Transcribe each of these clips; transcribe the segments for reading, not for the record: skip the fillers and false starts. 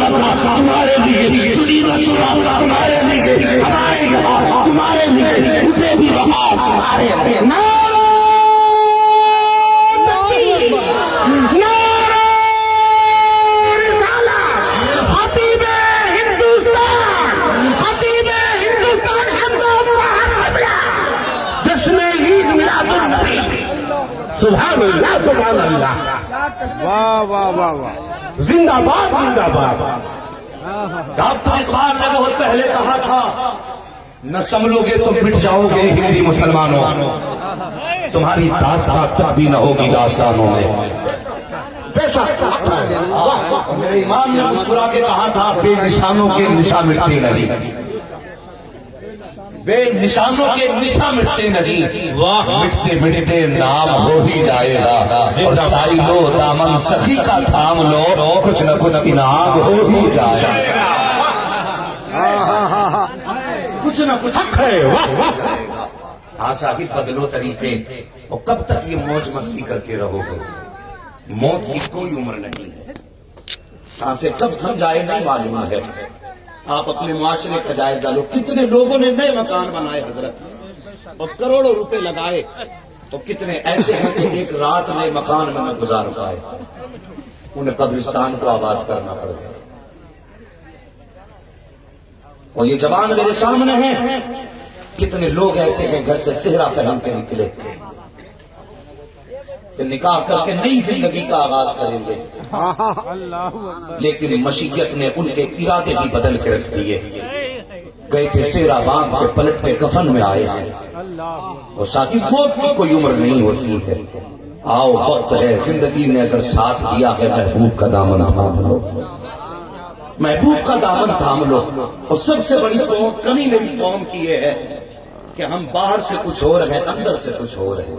تھا تمہارے لیے، چنی نہ چنا تھا تمہارے لیے، ہمارے یہاں تمہارے لیے، اسے بھی وہاں تمہارے لیے۔ نعرہ تکبیر، نعرہ رسالت، خطیب ہندوستان، خطیب ہندوستان جشن عید میلاد النبی، سبحان اللہ سبحان اللہ، واہ واہ واہ واہ، زندہ باد زندہ باد۔ ڈاکٹر اقبال نے بہت پہلے کہا تھا، نہ سنبھلو گے تو مٹ جاؤ گے ہندی مسلمانوں، تمہاری داستان تب بھی نہ ہوگی داستانوں میں۔ میرے امام نے مسکرا کے کہا تھا، بے نشانوں کے نشاں مٹتے نہیں، بے نشانوں کے نشاں مٹتے نہیں، مٹتے مٹتے نام ہو ہی جائے گا، اور سائی لو دامن سخی کا تھام لو، کچھ نہ کچھ انعام ہو ہی جائے گا، کچھ نہ کچھ ہے۔ ہاں صاحب بدلو طریقے، اور کب تک یہ موج مستی کرتے رہو گے؟ موت کی کوئی عمر نہیں ہے، سانسیں کب تھم جائے نہیں معلوم ہے۔ آپ اپنے معاشرے کا جائزہ لو، کتنے لوگوں نے نئے مکان بنائے حضرت، اور کروڑوں روپے لگائے، اور کتنے ایسے ہیں کہ ایک رات نئے مکان میں نہ گزار پائے، انہیں قبرستان کو آباد کرنا پڑ گیا۔ اور یہ جوان میرے سامنے ہیں، کتنے لوگ ایسے ہیں گھر سے صحرا پہن کے نکلے کہ نکاح کر کے نئی زندگی کا آغاز کریں گے، لیکن مشیت نے ان کے ارادے بھی بدل کے رکھ دیے۔ گئے تھے صحرا باندھ کے، پلٹ کے کفن میں آئے ہیں، اور ساتھی موت کی کوئی عمر نہیں ہوتی ہے۔ آؤ وقت ہے، زندگی نے اگر ساتھ دیا ہے، محبوب کا دامن تھام لو، محبوب کا دامن تھام لو۔ اور سب سے بڑی کمی میری قوم کی یہ ہے کہ ہم باہر سے کچھ اور ہیں، اندر سے کچھ اور ہیں۔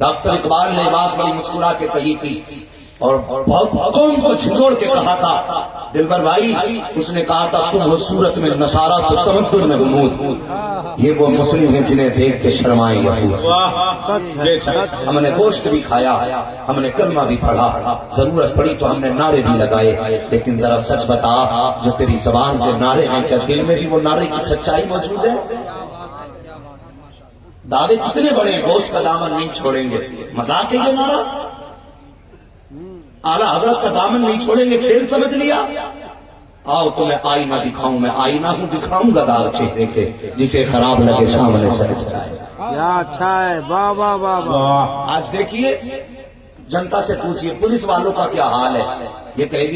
ڈاکٹر اقبال نے بات بڑی مسکرا کے کہی تھی، اور بہت قوم کو جھنجھوڑ کے کہا تھا، دلبر بھائی، اس نے کہا تھا تم ہو صورت میں نصارہ تو تمدن میں غمود، یہ وہ مسلم ہیں جنہیں دیکھ کے شرمائیں یہود۔ ہم نے گوشت بھی کھایا، ہم نے کلمہ بھی پڑھا، ضرورت پڑی تو ہم نے نعرے بھی لگائے، لیکن ذرا سچ بتا، جو تیری زبان کے نعرے ہیں، کیا دل میں بھی وہ نعرے کی سچائی موجود ہے؟ دعوے کتنے بڑے ہیں، گوشت کا دامن نہیں چھوڑیں گے، مذاق ہے یہ نعرہ؟ اعلیٰ حضرت کا دامن نہیں چھوڑیں گے، کھیل سمجھ لیا؟ آؤ تمہیں آئینہ دکھاؤں، میں آئینہ ہوں، دکھاؤں گا داغ چہرے کے، جسے خراب لگے سامنے سچ جائے۔ کیا اچھا ہے، واہ واہ واہ واہ۔ آج دیکھیے، جنتا سے پوچھئے پولیس والوں کا کیا حال ہے، یہ کہے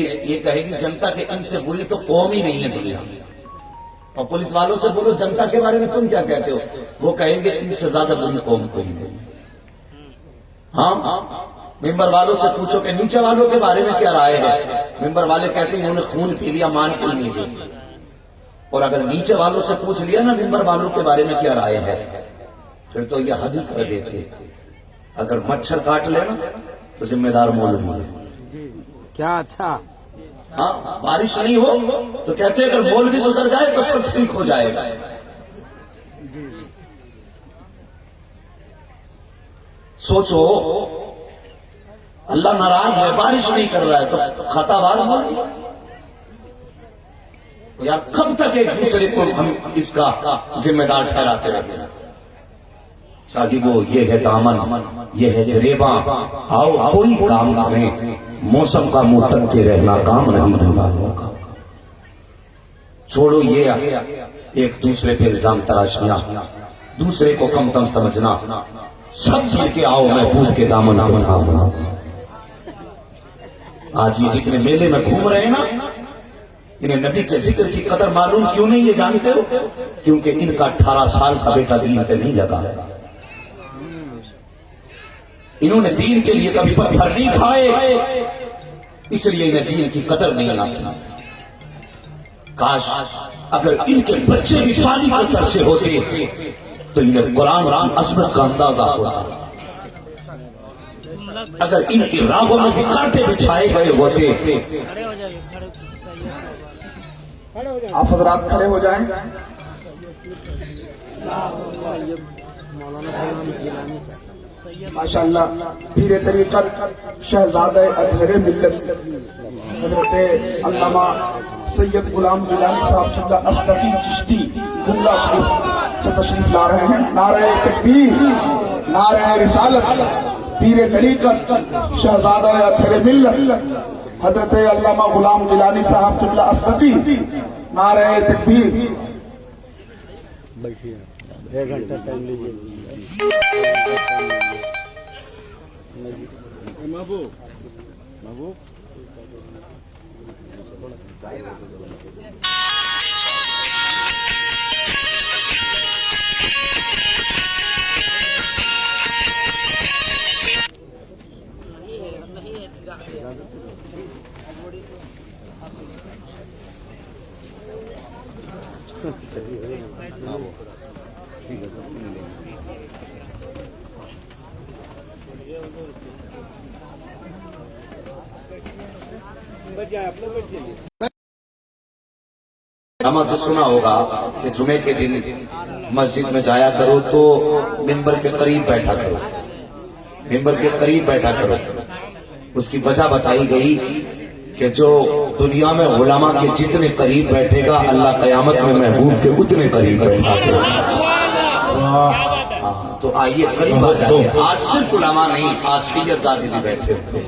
گی جنتا کے ان سے بری تو قوم ہی نہیں ہے دنیا میں۔ اور پولیس والوں سے بولو جنتا کے بارے میں تم کیا کہتے ہو، وہ کہیں گے ان سے زیادہ بری قوم کوئی نہیں۔ ہاں، ممبر والوں سے پوچھو کہ نیچے والوں کے بارے میں کیا رائے ہے، ممبر والے کہتے ہیں انہوں نے خون پی لیا، مان کیوں نہیں دی۔ اور اگر نیچے والوں سے پوچھ لیا نا ممبر والوں کے بارے میں کیا رائے ہے، پھر تو یہ حد ہی کر دیتے، اگر مچھر کاٹ لینا تو ذمہ دار مولوی ہے۔ کیا اچھا، ہاں، بارش نہیں ہو تو کہتے ہیں اگر مولوی سدھر جائے تو سب ٹھیک ہو جائے گا۔ سوچو، اللہ ناراض ہے، بارش نہیں کر رہا ہے تو خطا بار مولوی، یار کب تک ایک دوسرے کو ہم اس کا ذمہ دار ٹھہراتے رہتے ہیں؟ صاحبو، یہ ہے دامن، یہ ہے گریباں، آؤ کوئی کام کریں، موسم کا منہ تک کے رہنا کام نہیں دیواروں کا۔ چھوڑو یہ ایک دوسرے پہ الزام تراشیاں، دوسرے کو کم کم سمجھنا، سب مل کے آؤ محبوب کے دامن کو تھامنا۔ آج یہ جتنے میلے میں گھوم رہے ہیں نا، انہیں نبی کے ذکر کی قدر معلوم کیوں نہیں یہ جانتے ہو؟ کیونکہ ان کا 18 سال کا بیٹا دین پہ نہیں لگا ہے، انہوں نے دین کے لیے کبھی پتھر نہیں کھائے، اس لیے انہیں دین کی قدر نہیں آتی۔ کاش اگر ان کے بچے بھی پانی کو ترسے ہوتے تو انہیں قرآن عظمت کا اندازہ ہوتا، اگر ان کی راہوں میں بھی کانٹے بچھائے گئے ہوتے۔ آپ حضرات کھڑے ہو جائیں۔ ماشاءاللہ پیر طریقت شہزادہ اطہر ملت حضرت علامہ سید غلام جیلانی صاحب شملہ استقی چشتی گملہ شریف سے تشریف لا رہے ہیں. نعرہ تکبیر، نعرہ رسالت، پیر طریقت، شہزادہ اطہر ملت حضرت علامہ غلام جیلانی صاحب شملہ استقی. نعرہ تکبیر. بیٹھیے 1 گھنٹہ ٹائم لیجیے. محبوب محبوب نماز سے سنا ہوگا کہ جمعے کے دن مسجد میں جایا کرو تو ممبر کے قریب بیٹھا کرو، ممبر کے قریب بیٹھا کرو. اس کی وجہ بتائی گئی کہ جو دنیا میں علماء کے جتنے قریب بیٹھے گا اللہ قیامت میں محبوب کے اتنے قریب بیٹھا کرے. تو آئیے قریب آ جائیے. آج صرف علماء نہیں، آج سید زادے بھی بیٹھے ہوتے.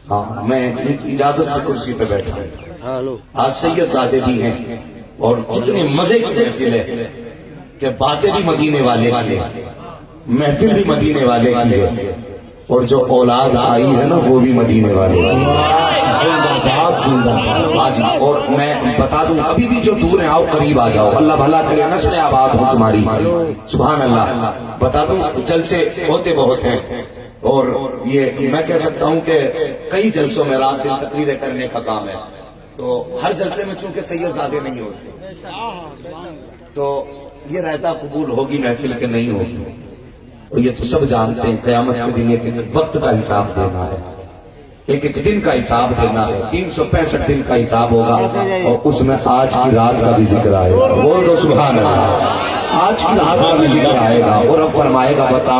ہاں میں اجازت سے کرسی پہ بیٹھا ہوں. آج سید زادے بھی ہیں اور کتنے مزے کی محفل ہے کہ باتیں بھی مدینے والے کی ہے، محفل بھی مدینے والے کی ہے، اور جو اولاد آئی ہے نا وہ بھی مدینے والے کی ہے. اور میں بتا دوں ابھی بھی جو دور ہیں آؤ قریب آ جاؤ. اللہ بھلا کرے نسل آباد ہو تمہاری. سبحان اللہ. بتا دوں جلسے ہوتے بہت ہیں اور یہ میں کہہ سکتا ہوں کہ کئی جلسوں میں رات دن تقریریں کرنے کا کام ہے. تو ہر جلسے میں چونکہ سید زادے نہیں ہوتے تو یہ رہتا قبول ہوگی محفل کے نہیں ہوگی. اور یہ تو سب جانتے ہیں قیامت کے دن ایک وقت کا حساب دینا ہے، ایک دن کا حساب دینا ہے. 365 دن کا حساب ہوگا اور اس میں آج کی رات کا بھی ذکر آئے گا. بول دو سبحان اللہ. آج کی رات کا بھی ذکر آئے گا اور اب فرمائے گا بتا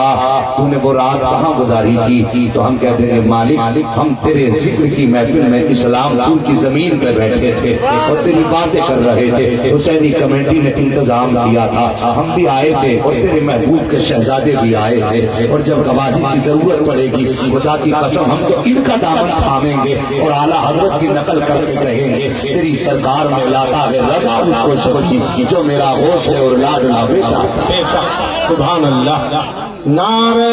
تو نے وہ رات کہاں گزاری تھی؟ تو ہم کہہ دیں گے مالک ہم تیرے ذکر کی محفل میں اسلام پور کی زمین پہ بیٹھے تھے اور تیری باتیں کر رہے تھے. حسینی کمیٹی نے انتظام کیا تھا، ہم بھی آئے تھے اور تیرے محبوب کے شہزادے بھی آئے تھے. اور جب گواہی کی ضرورت پڑے گی خدا کی قسم ہم تو ان کا دامن تھامیں گے اور اعلیٰ حضرت کی نقل کر کے کہیں گے تیری سرکار میں لاتا ہے رضا اس کو شبکی جو میرا ہوش ہے اور لاڈلا بیٹا. سبحان اللہ. نعرہ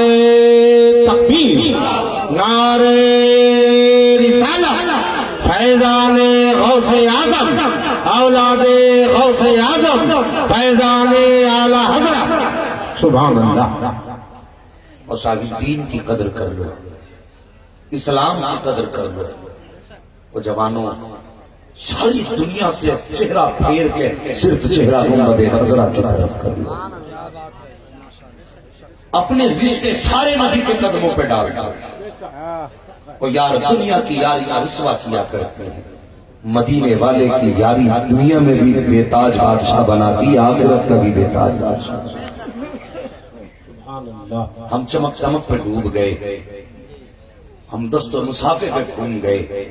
تکبیر، نعرہ رسالت، فیضان غوث اعظم، اولاد غوث اعظم، فیضان اعلی حضرت. سبحان اللہ. اور صاحب دین کی قدر کر لو، اسلام کی قدر کر لو. وہ جوانوں ساری دنیا سے چہرہ پھیر کے صرف چہرہ گنبد خضرا کی طرف کر لو. اپنے رشتے سارے نبی کے قدموں پہ ڈال ڈال. اور یار دنیا کی یاری رسوا کیا کرتے ہیں، مدینے والے کی یاری دنیا میں بھی بے تاج بادشاہ بناتی، آخرت کا بھی بے تاج بادشاہ. ہم چمک دمک پہ ڈوب گئے، ہم دست و مسافے پہ گھوم گئے.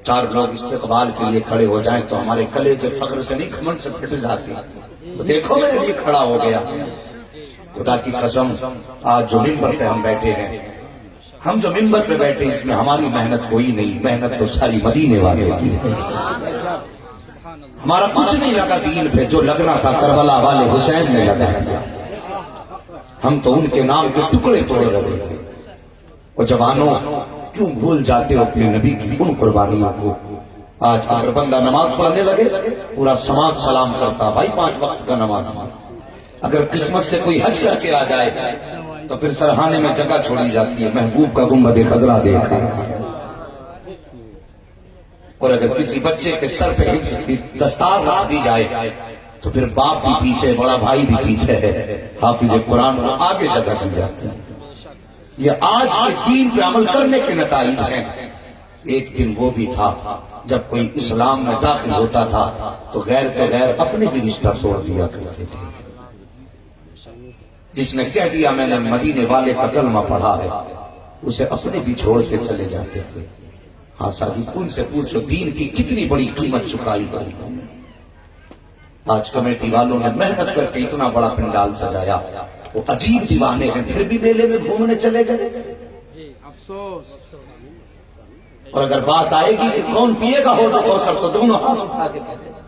4 لوگ استقبال کے لیے کھڑے ہو جائیں تو ہمارے کلیجے فخر سے نہیں کھمنڈ سے پھٹ جاتے. دیکھو میرے لیے کھڑا ہو گیا. خدا کی قسم آج جو ممبر پہ ہم بیٹھے ہیں، ہم جو ممبر پہ بیٹھے اس میں ہماری محنت کوئی نہیں، محنت تو ساری مدینے والے کی ہے. ہمارا کچھ نہیں لگا دین پہ، جو لگنا تھا کربلا والے حسین نے لگا دیا. ہم تو ان کے نام کے ٹکڑے توڑ رہے تھے. اور جوانوں کیوں بھول جاتے ہو اپنے نبی کی ان قربانیوں کو؟ آج اگر بندہ نماز پڑھنے لگے پورا سماج سلام کرتا، بھائی 5 وقت کا نماز. اگر قسمت سے کوئی حج کر کے آ جائے تو پھر سرحانے میں جگہ چھوڑی جاتی ہے، محبوب کا گنبد خضرا دیکھا. اور اگر کسی بچے کے سر پہ حفظ کی دستار رکھ دی جائے تو پھر باپ بھی پیچھے، بڑا بھائی بھی پیچھے ہے، حافظ قرآن کو آگے جگہ دی جاتی ہے. یہ آج کے دین پہ عمل کرنے کے نتائج ہیں. ایک دن وہ بھی تھا جب کوئی اسلام میں داخل ہوتا تھا تو غیر کے غیر اپنے بھی رشتہ توڑ دیا کرتے تھے. جس نے کہہ دیا میں نے مدینے والے کا کلمہ پڑھا ہے اسے اپنے بھی چھوڑ کے چلے جاتے تھے. ہاں صاحب ان سے پوچھو دین کی کتنی بڑی قیمت چکائی گئی. آج کمیٹی والوں نے محنت کر کے اتنا بڑا پنڈال سجایا. وہ عجیب دیوانے ہیں پھر بھی میلے میں گھومنے چلے گئے. اور اگر بات آئے گی کہ کون پیے گا حوض کوثر تو دونوں ہاتھ اٹھا کے کہتے ہیں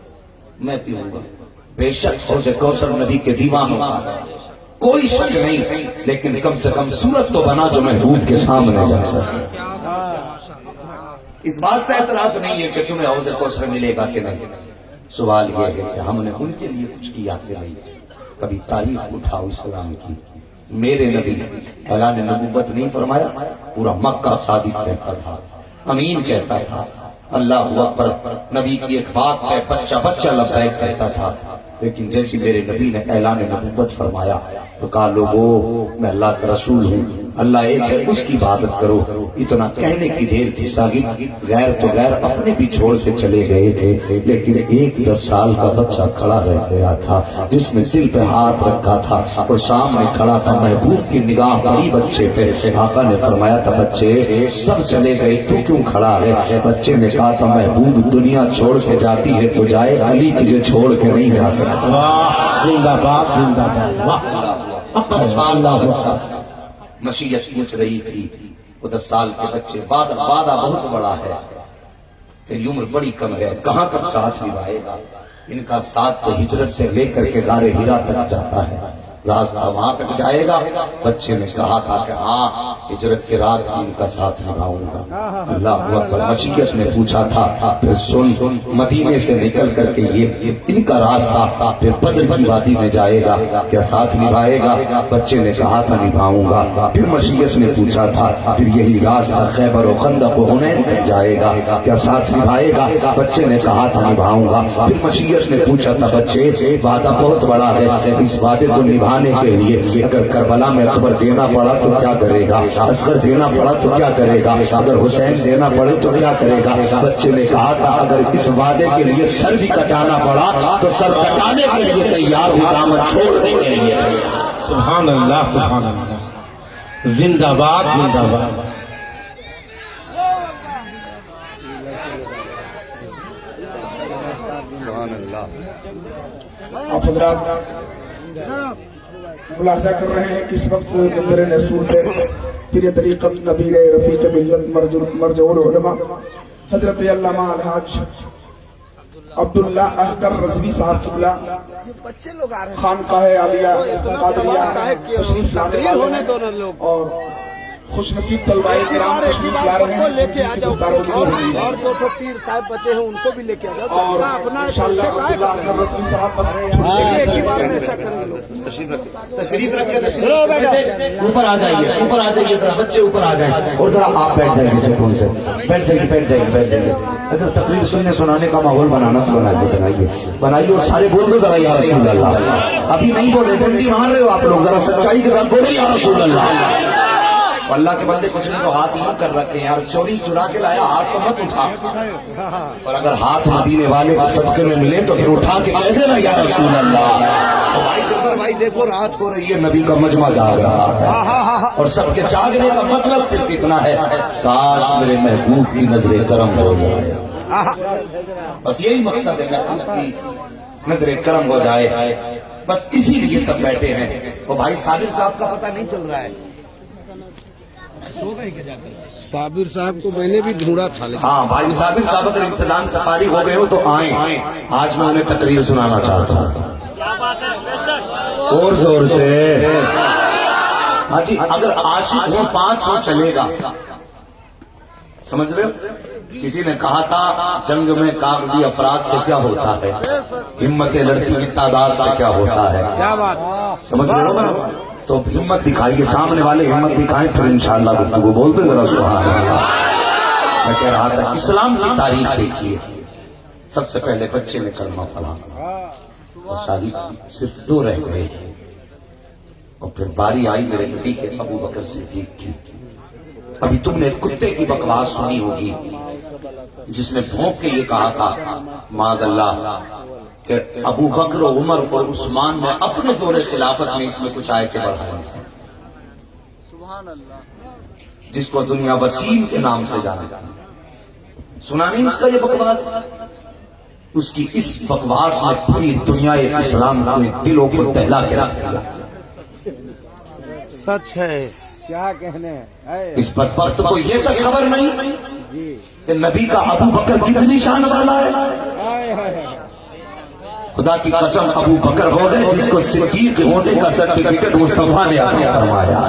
میں پیوں گا. بے شک حوض کوثر نبی کے دیوانوں کا کوئی شک نہیں، لیکن کم سے کم صورت تو بنا جو محبوب کے سامنے جا سکے. اس بات سے اعتراض نہیں ہے کہ تمہیں حوض کوثر ملے گا کہ نہیں. سوال یہ ہے کہ ہم نے ان کے لیے کچھ کیا کہ نہیں. کبھی تاریخ اٹھاؤ اسلام کی. میرے نبی اعلان نبوت نہیں فرمایا، پورا مکہ صادق کہتا تھا، امین کہتا تھا، اللہ اکبر. نبی کی ایک بات ہے بچہ بچہ لبیک کہتا تھا. لیکن جیسی میرے نبی نے اعلان نبوت فرمایا تو کہا لوگو میں اللہ کا رسول ہوں، اللہ ایک ہے اس کی عبادت کرو. اتنا کہنے کی دیر تھی ساگی غیر تو غیر اپنے بھی چھوڑ کے چلے گئے تھے، لیکن ایک 10 سال کا بچہ کھڑا رہ گیا تھا جس نے دل پہ ہاتھ رکھا تھا اور سامنے کھڑا تھا. محبوب کی نگاہ پڑی بچے پہ. آقا نے فرمایا تھا بچے سب چلے گئے تو کیوں کھڑا ہے؟ بچے نے کہا تھا محبوب دنیا چھوڑ کے جاتی ہے تو جائے، علی تجھے چھوڑ کے نہیں جا سکتا. زندہ باد زندہ باد. مشیت پوچھ رہی تھی وہ 10 سال کے بچے وعدہ بہت بڑا ہے، تیری عمر بڑی کم ہے، کہاں تک ساتھ نبھائے گا؟ ان کا ساتھ تو ہجرت سے لے کر کے غار ہرا تک جاتا ہے، راستہ وہاں تک جائے گا. بچے نے کہا تھا کہ ہاں ہجرت کے رات بھی ان کا ساتھ نبھاؤں گا. اللہ اکبر. مشیت نے پوچھا تھا پھر سن مدینے سے نکل کر کے یہ ان کا راستہ پھر بدر کی وادی میں جائے گا، کیا ساتھ نبھائے گا؟ بچے نے کہا تھا نبھاؤں گا. پھر مشیت نے پوچھا تھا پھر یہی راستہ خیبر و خندق و حنین میں جائے گا، کیا ساتھ نبھائے گا؟ بچے نے کہا تھا نبھاؤں گا. پھر مشیت نے پوچھا تھا بچے وعدہ بہت بڑا ہے، اس وعدے کو نبھانے کے لیے اگر کربلا میں اکبر دینا پڑا تو کیا کرے گا؟ اصغر دینا پڑا تو کیا کرے گا؟ اگر حسین دینا پڑے تو کیا کرے گا؟ بچے نے کہا تھا اگر اس وعدے کے لیے سر بھی کٹانا پڑا تو سر کٹانے کے لیے تیار ہوں، دامن چھوڑنے کے لیے. سبحان اللہ سبحان اللہ. زندہ باد زندہ باد. آپ حضرات ملاحظہ کر رہے ہیں کہ اس وقت نمبر رسول ہے پیر طریقت نبیر رفیق ملت مرجع العلماء حضرت علامہ الحاج عبداللہ اختر رضوی صاحب قبلہ خانقاہ عالیہ قادریہ تشریف لانے والے اور خوش نصیب طلباء کرام تشریف لا رہے ہیں لے کے آ جاؤ اور جو پیر صاحب بچے ہیں ان کو بھی لے کے آ جاؤ اور انشاءاللہ عبداللہ اختر رضوی صاحب ایک ہی بار میں ایسا کریں لوگ. تشریف رکھیں، اوپر آ جائیے ذرا بچے اوپر آ جائیں اور ذرا آپ بیٹھ جائیے سکون سے. بیٹھ جائیے. اگر تقریر سننے سنانے کا ماحول بنانا تو بنائیے اور سارے بول دو ذرا یا رسول اللہ. ابھی نہیں بولے ڈنڈی مار رہے ہو آپ لوگ، ذرا سچائی کے ساتھ بولے یا رسول اللہ. اللہ کے بندے کچھ نہیں تو ہاتھ یوں کر رکھے ہیں یار، چوری چرا کے لایا ہاتھ تو مت اٹھا. اور اگر ہاتھ مدینے والے کے صدقے میں ملے تو پھر اٹھا کے کہہ دینا یا رسول اللہ. بھائی دیکھو رات ہو رہی ہے، نبی کا مجمع جاگ رہا ہے اور سب کے جاگنے کا مطلب صرف اتنا ہے کاش میرے محبوب کی نظر کرم ہو جائے. بس یہی مقصد ہے محبوب کی نظر کرم ہو جائے، بس اسی لیے سب بیٹھے ہیں. وہ بھائی صابر صاحب کا پتہ نہیں چل رہا ہے. صابر صاحب کو میں نے بھی ڈھونڈا تھا. ہاں بھائی صابر صاحب اگر انتظام سے فارغ ہو گئے ہو تو آئیں. آج میں انہیں تقریر سنانا چاہتا ہوں اور زور سے. ہاں جی اگر عاشق ہوں 5 ہو چلے گا، سمجھ رہے ہو؟ کسی نے کہا تھا جنگ میں کاغذی افراد سے کیا ہوتا ہے، ہمت لڑکی کی تعداد سے کیا ہوتا ہے. سمجھ رہے ہو نا؟ تو ہمت دکھائیے، سامنے والے ہمت دکھائیں پھر انشاءاللہ گفتگو بولتے ذرا سبحان اللہ. میں کہہ رہا تھا اسلام کی تاریخ دیکھیے. سب سے پہلے بچے نے کلمہ پڑھا اور شادی صرف 2 رہ گئے اور پھر باری آئی میرے نبی کے ابو بکر صدیق کی. ابھی تم نے کتے کی بکواس سنی ہوگی جس نے بھونک کے یہ کہا تھا معاذ اللہ کہ ابو بکر و عمر اور عثمان نے اپنے دور خلافت میں اس میں کچھ آیتیں بڑھائی ہیں. جس کو دنیا وسیم کے نام سے جانا جاتا ہے. سنا نہیں اس کا یہ بکواس؟ اس کی اس بکواس میں پوری دنیا اسلام کے دلوں کو دہلا کے رکھ دیا۔ سچ ہے، کیا کہنے ہے اس پر وقت کو یہ تک خبر نہیں جی۔ کہ نبی کا ابو بکر کتنی شان والا ہے۔ ہائے ہائے۔ خدا کی قسم ابو بکر ہو گئے جس کو صدیق ہونے کا سرٹیفکیٹ مصطفیٰ نے عطا فرمایا۔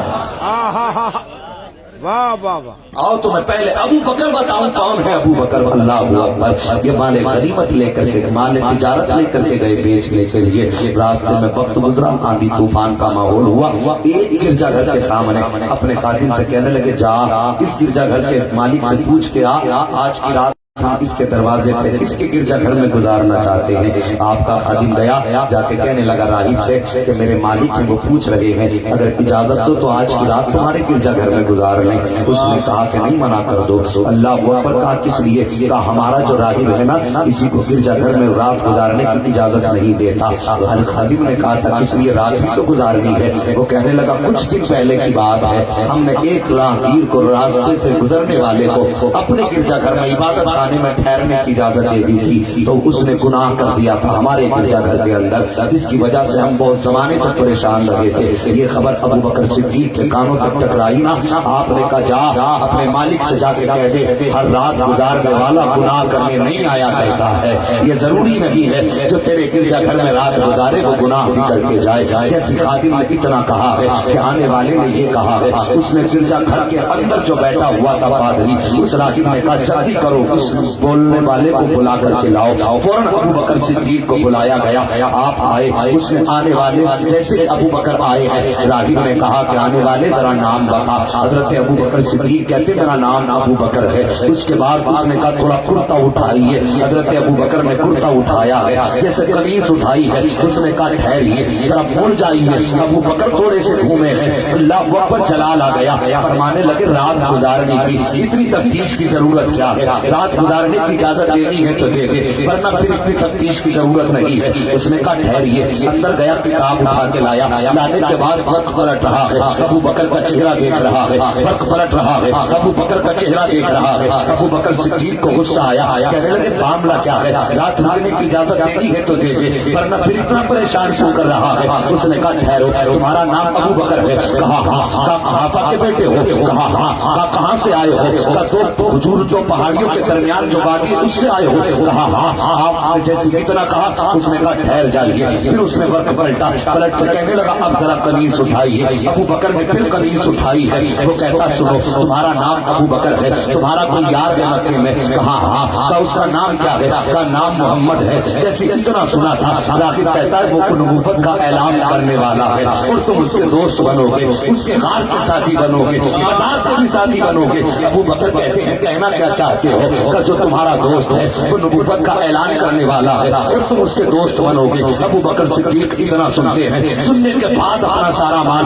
واہ واہ واہ۔ آؤ تو میں پہلے ابو بکر بتاؤں کون ہے ابو بکر۔ اللہ اکبر۔ یہ مال غنیمت لے کر کے، مال تجارت لے کر کے گئے بیچنے کے لیے، راستے میں وقت گزرا، آندھی طوفان کا ماحول ہوا، ایک گرجا گھر کے سامنے اپنے خادم سے کہنے لگے جا اس گرجا گھر کے مالک سے پوچھ کے آج کی رات ہم اس کے دروازے پہ اس کے گرجا گھر میں گزارنا چاہتے ہیں۔ آپ کا خادم گیا، جا کے کہنے لگا راہب سے کہ میرے مالک ہیں وہ پوچھ رہے ہیں، اگر اجازت دو تو آج کی رات تمہارے گرجا گھر میں گزار لیں۔ اس نے کہا کہ نہیں، منع کر دو۔ اللہ اکبر۔ کہا کس لیے؟ کہا ہمارا جو راہب ہے نا اسی کو گرجا گھر میں رات گزارنے کی اجازت نہیں دیتا۔ خادم نے کہا تھا کس لیے؟ رات بھی تو گزارنی ہے۔ وہ کہنے لگا کچھ دن پہلے کی بات ہے، ہم نے ایک راہگیر کو راستے سے گزرنے والے کو اپنے گرجا گھر میں عبادت میں ٹھہرنے کی اجازت دے دی تھی، تو اس نے گناہ کر دیا تھا ہمارے گرجا گھر کے اندر، جس کی وجہ سے ہم بہت زمانے تک پریشان رہے تھے۔ یہ خبر ابو بکر صدیق کے کانوں تک ٹکرائی نا، آپ نے کہا جا اپنے مالک سے جا کے کہہ دے ہر رات گزارنے والا گناہ کرنے نہیں آیا کرتا ہے۔ یہ ضروری نہیں ہے جو تیرے گرجا گھر میں رات گزارے وہ گناہ بھی کر کے جائے۔ جیسے خادم نے اتنا کہا ہے کہ آنے والے نے یہ کہا ہے، اس نے گرجا گھر کے اندر جو بیٹھا ہوا تھا پادری، اس راہب نے کہا جلدی کرو اس بولنے والے کو بلا کر کے لاؤ۔ فوراً ابو بکر صدیق کو بلایا گیا، آپ آئے۔ اس نے آنے والے جیسے ابو بکر آئے ہیں، راہب نے کہا کہ آنے والے ذرا نام بتا۔ حضرت ابو بکر صدیق کہتے میرا نام ابو بکر ہے۔ اس کے بعد اس نے کہا تھوڑا کرتا اٹھائیے۔ حضرت ابو بکر نے کرتا اٹھایا ہے، جیسے قمیص اٹھائی ہے۔ اس نے کہا ٹھہریے ذرا مڑ جائیے۔ ابو بکر تھوڑے سے گھومے ہیں، اللہ اکبر جلال آ گیا، فرمانے لگے رات گزارنے کی اتنی تفتیش کی ضرورت کیا ہے؟ رات گزارنے کی اجازت دینی ہے تو دے دے، ورنہ پھر اتنی تفتیش کی ضرورت نہیں ہے۔ اس نے کہا ٹھہریے، اندر گیا، کتاب اٹھا کے لایا۔ لانے کے بعد فرق پلٹ رہا ہے، ابو بکر کا چہرہ دیکھ رہا ہے، فرق پلٹ رہا ہے، ابو بکر کا چہرہ دیکھ رہا ہے۔ ابو بکر صدیق کو غصہ آیا، کہنے لگے معاملہ کیا ہے؟ رات رکنے کی اجازت دینی ہے تو دے دے، ورنہ پھر اتنا پریشان کیوں کر رہا ہے؟ اس نے کہا ٹھہرو، تمہارا نام ابو بکر ہے؟ کہا ہاں۔ کہا قحافہ کے بیٹے ہو؟ کہا ہاں۔ کہا کہاں سے آئے ہو؟ کہا دو حجور دو پہاڑیوں کے درمیان جو وادی ہے اس سے آئے ہو؟ کہا ہاں۔ آپ نے جیسے اتنا کہا، اس نے کہا ٹھہر جائیے۔ پھر اس نے وقت پلٹا، پلٹ کے کہنے لگا اب ذرا قمیص اٹھائیے۔ ابو بکر نے پھر قمیص اٹھائی ہے۔ وہ کہتا سنو، تمہارا نام ابو بکر ہے، تمہارا کوئی یار ہے مکے میں؟ کہا ہاں۔ کہا اس کا نام کیا ہے؟ کہا نام محمد ہے۔ جیسے اتنا سنا تھا، راغب کہتا ہے وہ نبوت کا اعلان کرنے والا ہے اور تم اس کے دوست بنو گے، اس کے غار کے ساتھی بنو گے، مزار کے بھی ساتھی بنو گے۔ ابو بکر کہتے ہیں کہنا کیا چاہتے ہو؟ کہ جو تمہارا دوست ہے وہ نبوت کا اعلان کرنے والا ہے اور تم اس کے دوست بنو گے۔ ابو بکر صدیق اتنا سنتے ہیں، سننے کے بعد اپنا سارا مال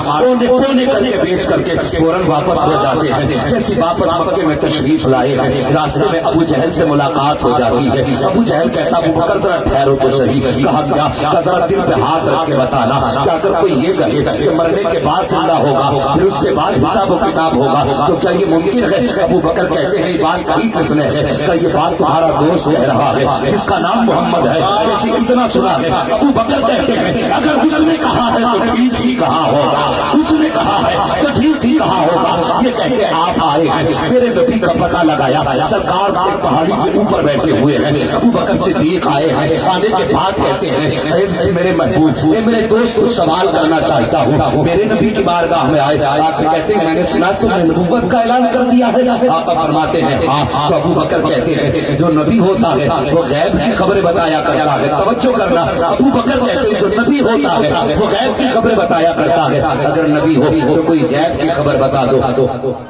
کونے کر کے بیچ کر کے فوراً واپس ہو جاتے ہیں۔ جیسے واپس مکے میں تشریف لائے ہیں، راستے میں ابو جہل سے ملاقات ہو جاتی ہے۔ ابو جہل کہتا ابو بکر ذرا ٹھہرو تو صحیح۔ کہا کیا؟ ذرا دل پہ ہاتھ رکھ کے بتانا کہ اگر کوئی یہ کہے کہ مرنے کے بعد زندہ ہوگا پھر اس کے بعد حساب و کتاب ہوگا تو کیا یہ ممکن ہے؟ ابو بکر کہتے ہیں بات کہی کس نے ہے؟ کہ یہ بات تمہارا دوست کہہ رہا ہے جس کا نام محمد ہے۔ جیسے اتنا سنا ہے، ابو بکر کہتے ہیں اگر اس نے کہا ہے تو ٹھیک ہی کہا ہوگا، اس نے کہا ہے تو ٹھیک ہی کہا ہوگا۔ یہ کہہ کے آپ آئے ہیں، میرے نبی کا پتہ لگایا، سرکار ایک پہاڑی کے اوپر بیٹھے ہوئے ہیں۔ ابو بکر صدیق آئے ہیں، آنے کے بعد کہتے ہیں اے میرے محبوب، اے میرے دوست کو سوال کرنا چاہتا ہوں۔ میرے نبی کی بارگاہ میں آئے، آ کے کہتے ہیں میں نے سنا تم نے نبوت کا اعلان کر دیا ہے؟ آپ فرماتے ہیں ہاں۔ تو ابو بکر کہتے ہیں جو نبی ہوتا ہے وہ غیب کی خبریں بتایا کرتا ہے۔ توجہ کرنا، ابو بکر کہتے ہیں جو نبی ہوتا ہے وہ غیب کی خبریں بتایا کرتا ہے۔ اگر نبی ہو تو کوئی غیب کی خبر بتا دو،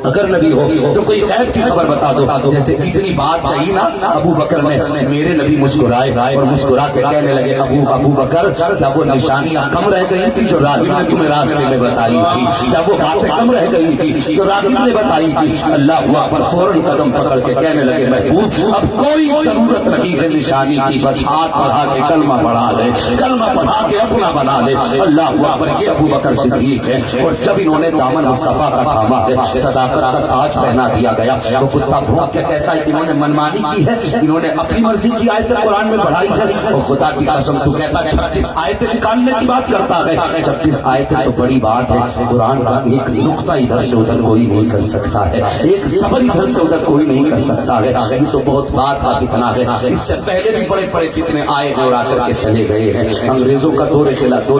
اگر نبی ہو تو کوئی غیب کی خبر بتا دو۔ جیسے اتنی بات کہی نا، ابو بکر نے میرے نبی مسکرائے اور مسکرا کے کہنے لگے ابو بکر کیا وہ نشانیاں کم رہ گئی تھی جو راغب نے تمہیں راستے میں بتائی تھی؟ کیا وہ باتیں کم رہ گئی تھی جو راغب نے بتائی تھی؟ اللہ ہوا پر فوراً قدم پکڑ کے کہنے لگے محبوب اب کوئی ضرورت نہیں ہے نشانی کی، بس ہاتھ بڑھا کے کلمہ پڑھا لے، کلمہ پڑھا کے اپنا بنا لے۔ اللہ اکبر، یہ ابو بکر صدیق ہے، اور جب انہوں نے دامن مصطفیٰ کا تھاما ہے، صداقت کا تاج پہنا دیا گیا، وہ کتا بھونک کے کہتا ہے انہوں نے منمانی کی ہے، انہوں نے اپنی مرضی کی آیت قرآن میں بڑھائی ہے، اور خدا کی قسم تو کہتا ہے 36 آیتیں نکالنے کی بات کرتا ہے، 36 آیتیں تو بڑی بات ہے، قرآن کا ایک نقطہ ادھر سے ادھر کوئی نہیں کر سکتا ہے، ایک زبر ادھر سے ادھر کوئی نہیں کر سکتا ہے، یہ تو بہت بات کا فتنہ ہے۔ اس سے پہلے بھی بڑے بڑے فتنے آئے اور آ کر کے چلے گئے ہیں۔ انگریزوں کا دور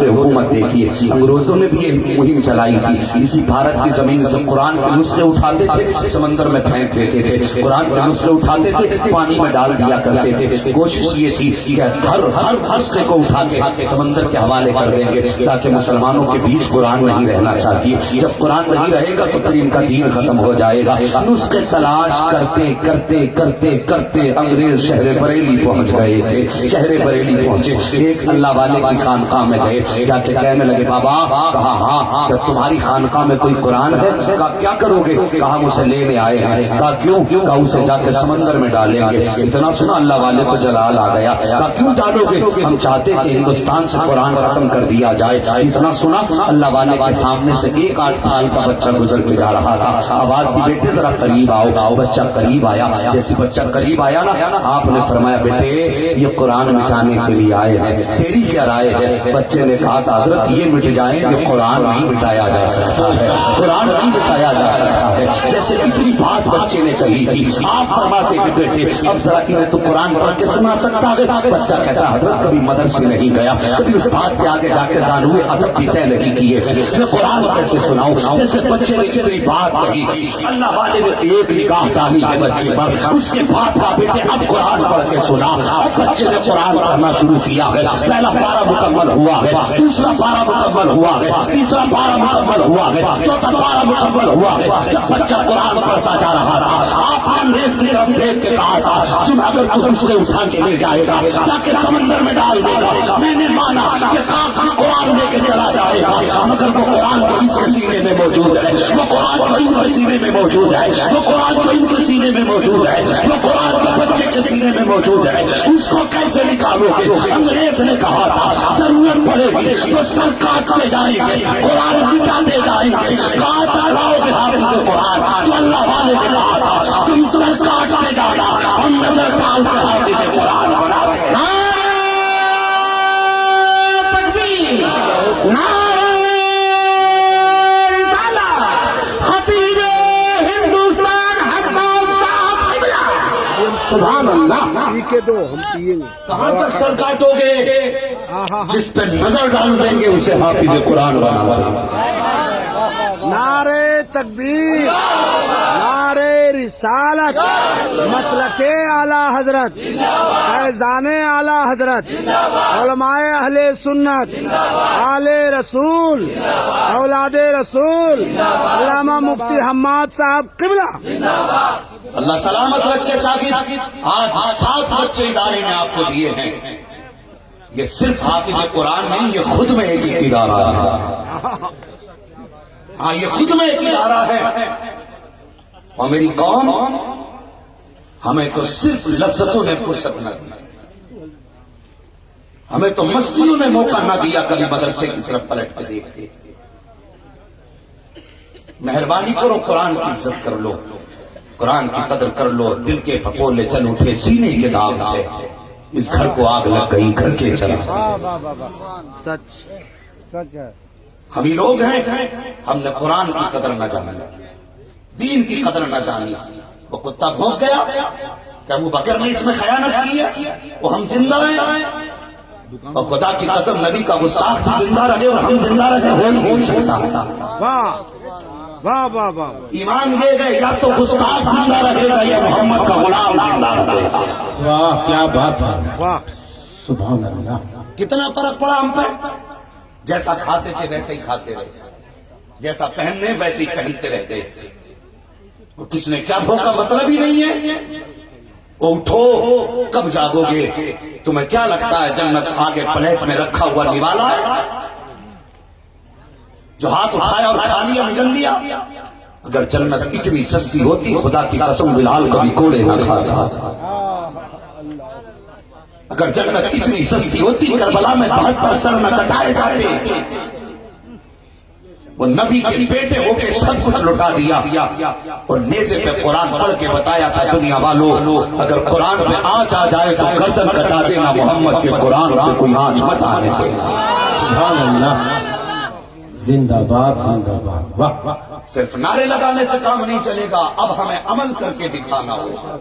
حکومت دیکھیے، انگریزوں نے بھی یہ مہم چلائی تھی، اسی بھارت کی زمین سے قرآن کے نسخے اٹھاتے تھے، سمندر میں پھینک دیتے تھے، قرآن کے نسخے اٹھاتے تھے، پانی میں ڈال دیا کرتے تھے۔ کوشش یہ تھی کہ ہر نسخے کو اٹھا کے سمندر کے حوالے کر دیں گے تاکہ مسلمانوں کے بیچ قرآن نہیں رہنا چاہیے، جب قرآن نہیں رہے گا تو پھر ان کا دین ختم ہو جائے گا۔ نسخے تلاش کرتے کرتے کرتے کرتے انگریز شہر بریلی پہنچ گئے تھے، شہر بریلی پہنچے، ایک اللہ والے کی خانقاہ میں گئے، جا کے کہنے لگے بابا ہاں کیا تمہاری خانقاہ میں کوئی قرآن ہے؟ کہا کیا کرو گے؟ کہا ہم اسے لینے آئے ہیں۔ کہا کیوں؟ کہا اسے جا کے سمندر میں ڈالیں گے۔ اتنا سنا اللہ والے کو جلال آ گیا، کہا کیوں ڈالو گے؟ ہم چاہتے کہ ہندوستان سے قرآن ختم کر دیا جائے۔ اتنا سنا اللہ والے کے سامنے سے ایک 8 سال کا بچہ گزر کے جا رہا تھا، آواز دی بیٹے ذرا قریب آؤ۔ بچہ قریب آیا، جیسے بچہ قریب آیا نا آپ نے فرمایا بیٹے یہ قرآن مٹانے کے لیے آئے ہیں، تیری کیا رائے ہے؟ بچے نے کہا حضرت یہ مٹ جائیں کہ قرآن نہیں مٹایا جا سکتا ہے، قرآن نہیں مٹایا جا سکتا ہے۔ جیسے اتنی بات بچے نے کہی تھی، آپ فرماتے کہ بیٹے اب ذرا انہیں تو قرآن پڑھ کے سنا سکتا ہے؟ بچہ کہتا حضرت کبھی مدرسے نہیں گیا، کبھی اس بات کے آگے جا کے زانوئے ادب بھی طے نہیں کیے ہیں، میں قرآن کیسے سناؤں؟ جیسے بچے نے اتنی بات کہی، اللہ والے نے ایک نگاہ ڈالی ہے بچے پر، اس کے بعد کہا بیٹے اب قرآن پڑھ کے سنا۔ اب بچے نے قرآن پڑھنا شروع کیا ہے، پہلا پارہ مکمل ہوا ہے، دوسرا پارہ مکمل ہوا ہے، تیسرا پارہ مکمل ہوا ہے، چوتھا پارہ مکمل ہوا ہے۔ جب بچہ قرآن پڑھتا جا رہا تھا آپ نے انگریز کی طرف دیکھ کے کہا تھا سن اگر تو دوسرے اٹھا کے لے جائے گا جا کے سمندر میں ڈال دے گا، میں نے مانا کہ کافی قرآن لے کے چلا جائے گا، مگر وہ قرآن جو اس کے سینے میں موجود ہے، وہ قرآن جو ان کے سینے میں موجود ہے، وہ قرآن جو ان کے سینے میں موجود ہے، وہ قرآن جو بچے کے سینے میں موجود ہے، اس کو کیسے نکالو گے؟ انگریز نے کہا تھا ضرورت پڑے گی تو سر کاٹتے جائیں گے، قرآن مٹاتے جائیں گے، کہاں تک لاؤ گے حافظ قرآن؟ جو اللہ والے نے کہا تھا تم سر کاٹتے جانا، ہم نظر ڈال کے حافظ قرآن بناتے ہیں۔ سبحان اللہ، پی کے دو ہم پیئیں گے۔ کہاں تک سر کاٹو گے؟ جس پہ نظر ڈال دیں گے اسے حافظ قرآن بنا دیں گے۔ نعرے تکبیر، نعرے رسالت، مسلک اعلی حضرت، فیضان اعلی حضرت، علماء اہل سنت، آل رسول، اولاد رسول، علامہ مفتی حماد صاحب قبلہ۔ اللہ سلامت رکھے ساکر، آج 7 بچے ادارے میں آپ کو دیے ہیں، یہ صرف حافظ قرآن نہیں، یہ خود میں ایک ادارہ ہے، ہاں یہ خود میں ایک ادارہ ہے۔ اور میری قوم ہمیں تو صرف لذتوں نے فرصت نہ دی، ہمیں تو مستیوں نے موقع نہ دیا کبھی مدرسے کی طرف پلٹ کے دیکھتے۔ مہربانی کرو قرآن کی عزت کر لو، قرآن کی قدر کر لو، دل کے پھپولے چل اٹھے سینے کے داغ سے، اس گھر کو آگ لگ گئی گھر کے چلا۔ سچ سچ ہے۔ ہم ہی لوگ ہیں، ہم نے قرآن کی قدر نہ جانی، دین کی قدر نہ جانی۔ وہ کتا بھونک گیا کہ ابو بکر نے اس میں خیانت کی ہے، وہ ہم زندہ ہیں، اور خدا کی قسم نبی کا گستاخ بھی زندہ رہے اور ہم زندہ رہے، ہو ہی نہیں سکتا۔ واہ واہ واہ واہ، ایمان یہ ہے یا تو گستاخ زندہ رہے گا یا محمد کا غلام زندہ رہے گا۔ واہ کیا بات ہے، واہ، سبحان اللہ۔ کتنا فرق پڑا ہم پہ؟ جیسا کھاتے تھے ویسے ہی کھاتے رہے، جیسا پہننے ویسے ہی پہنتے رہتے، وہ کس نے کیا بھوکا مطلب ہی نہیں ہے۔ وہ اٹھو کب جاگو گے؟ تمہیں کیا لگتا ہے جنت آگے پلیٹ میں رکھا ہوا نوالا ہے جو ہاتھ اٹھایا اور کھا لیا نگل لیا؟ اگر جنت اتنی سستی ہوتی خدا کی قسم بلال کبھی کوڑے نہ کھاتا. اگر جنت اتنی سستی ہوتی کربلا میں 72 سر نہ کٹائے جاتے. وہ نبی کے بیٹے ہو کے سب کچھ لٹا دیا اور نیزے پہ قرآن پڑھ کے بتایا تھا دنیا والو اگر قرآن پہ آنچ آ جائے تو گردن کٹا دینا, محمد کے قرآن پہ کوئی آنچ مت آنے دینا. سبحان اللہ, زندہ باد زندہ باد. واہ واہ. صرف نعرے لگانے سے کام نہیں چلے گا, اب ہمیں عمل کر کے دکھانا ہوگا,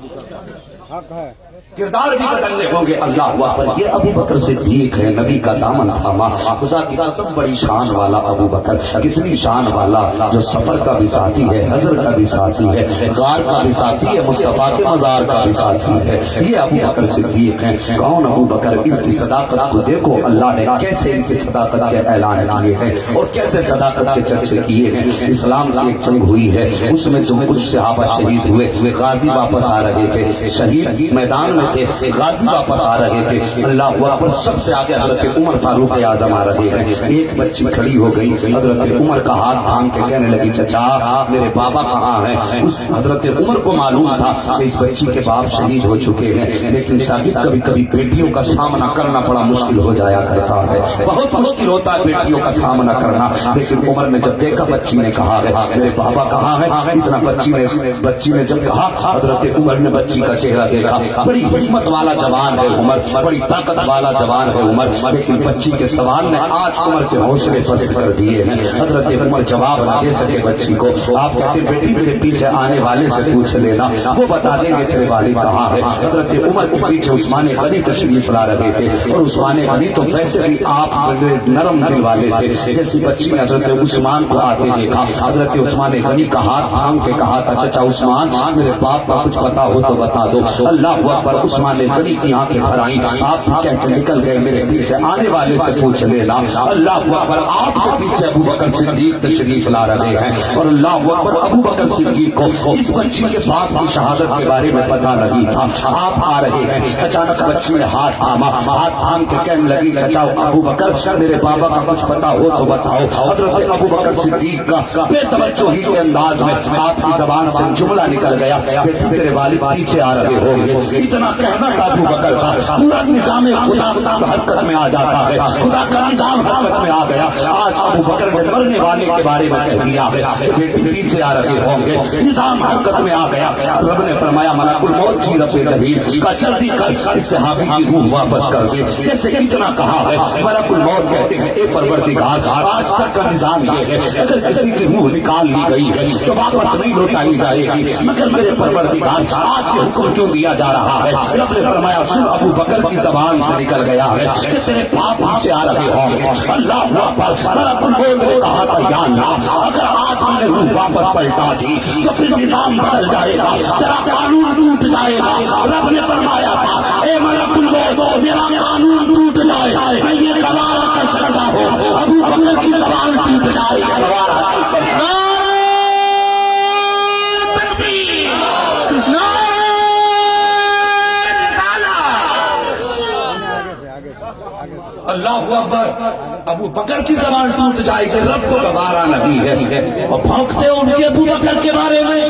کردار بھی بدلنے ہوں گے. اللہ اکبر. یہ ابو بکر صدیق ہے, نبی کا دامن تھاما. خدا کی قسم بڑی شان والا ابو بکر, کتنی شان والا, جو سفر کا بھی ساتھی ہے, حضر کا بھی ساتھی ہے, غار کا بھی ساتھی ہے, مصطفیٰ کے مزار کا بھی ساتھی ہے. یہ ابو بکر صدیق ہیں. کون ابو بکر؟ ان کی صداقت کو دیکھو, اللہ نے کیسے ان کی صداقت کے اعلان کیے ہیں اور کیسے صداقت کے چرچے کیے ہیں. اسلام کی ایک جنگ ہوئی ہے, اس میں جو کچھ صحابہ شہید ہوئے, غازی واپس آ رہے تھے, شہید میدان میں تھے, غازی واپس آ رہے تھے. اللہ اکبر. سب سے آگے حضرت عمر فاروق اعظم آ رہے ہیں. ایک بچی کھڑی ہو گئی, حضرت عمر کا ہاتھ تھام کے کہنے لگی چچا میرے بابا کہاں ہیں؟ حضرت عمر کو معلوم تھا کہ اس بچی کے باپ شہید ہو چکے ہیں, لیکن شاید کبھی کبھی بیٹیوں کا سامنا کرنا بڑا مشکل ہو جایا کرتا ہے, بہت مشکل ہوتا ہے بیٹیوں کا سامنا کرنا. لیکن عمر نے جب دیکھا بچی نے کہا ہے میرے بابا کہاں ہے, اتنا بچی نے جب کہا, حضرت عمر نے بچی کا چہرہ دیکھا. بڑی حکمت والا جوان ہے عمر, بڑی طاقت والا جوان ہے عمر, لیکن بچی کے سوال نے آج عمر کے حوصلے پست کر دیے ہیں. حضرت عمر جواب نہ دے سکے بچی کو. آپ کہتے بیٹی میرے پیچھے آنے والے سے پوچھ لینا, وہ بتا دیں گے تیرے والد کہاں ہے. حضرت عمر کے پیچھے عثمان غنی تشریف لا رہے تھے, اور عثمان غنی تو ویسے بھی آپ نرم دل والے تھے. جیسی بچی نے حضرت عثمان کو آتے دیکھا, حضرت عثمان غنی کا ہاتھ تھام کے کہا تھا چچا عثمان میرے باپ کا کچھ پتا ہو تو بتا دو. اللہ اکبر. عثمان غنی کی آنکھیں بھر آئیں, آپ بھی کہہ کے نکل گئے میرے پیچھے آنے والے سے پوچھ لینا. اللہ اکبر. آپ کے پیچھے ابو بکر صدیق تشریف لا رہے ہیں, اور اللہ اکبر ابو بکر صدیق کو اس بچی کے باپ کی شہادت کے بارے میں پتا نہیں تھا. آپ آ رہے ہیں, اچانک بچی نے ہاتھ تھاما, ہاتھ تھام کے کہنے لگی چچا ابو بکر میرے بابا کا کچھ پتا ہو تو بتاؤ. حضرت ابو بکر صدیق کا بے توجہی کے انداز میں آپ کی زبان سے جملہ نکل گیا, بیٹی تیرے والد پیچھے آ رہے ہوں گے. اتنا کہنا تھا ابو بکر کا, پورا نظام خدا حرکت میں آ جاتا ہے, خدا کا نظام حرکت میں آ گیا. آج ابو بکر نے مرنے والے کے بارے میں کہہ دیا ہے کہ بیٹی پیچھے آ رہے ہوں گے, نظام حرکت میں آ گیا. رب نے فرمایا ملک الموت جی رب جلیل کا جلدی کر اس صحابی کی روح واپس کر دے. جیسے اتنا کہا ہے, ملک الموت کہتے ہیں اے پروردگار آج تک کا نظام یہ ہے اگر کسی کی روح نکال لی گئی ہے تو واپس نہیں لوٹائی جائے گی, مگر میرے پروردگار آج یہ حکم کیوں دیا جا رہا ہے؟ رب نے فرمایا سن ابو بکر کی زبان سے نکل گیا ہے کہ تیرے باپ پیچھے آ رہے ہوں گے. اللہ اکبر. ملک الموت نے کہا تھا یا اللہ اگر آج میں نے روح واپس پلٹا دی تو پھر نظام بدل جائے گا, تیرا قانون ٹوٹ جائے گا. رب نے فرمایا تھا اے ملک الموت میرا قانون ٹوٹ جائے میں یہ گوارا کر سکتا ہوں, ابو بکر کی زبان ٹوٹ جائے گا, گوارا نہیں کر سکتا. اللہ اکبر. ابو بکر کی زبان ٹوٹ جائے گی, رب کو گوارا نہیں ہے. اور بھونکتے ان کے ابو بکر کے بارے میں,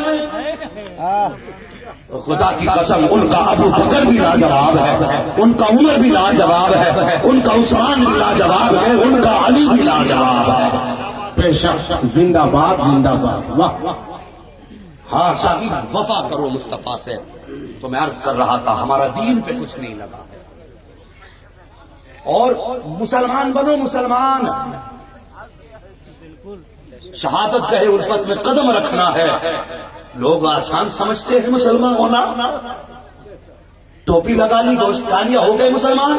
خدا کی قسم ان کا ابو بکر بھی لاجواب ہے, ان کا عمر بھی لاجواب ہے, ان کا عثمان بھی لاجواب ہے, ان کا علی بھی لاجواب ہے. بے شک. زندہ باد زندہ باد. واہ واہ. ہاں صاحب وفا کرو مصطفیٰ سے. تو میں عرض کر رہا تھا ہمارا دین پہ کچھ نہیں لگا, اور مسلمان بنو مسلمان. شہادت گہے الفت میں قدم رکھنا ہے. لوگ آسان سمجھتے ہیں مسلمان ہونا, ٹوپی لگا لی گوشت کھا لیا ہو گئے مسلمان.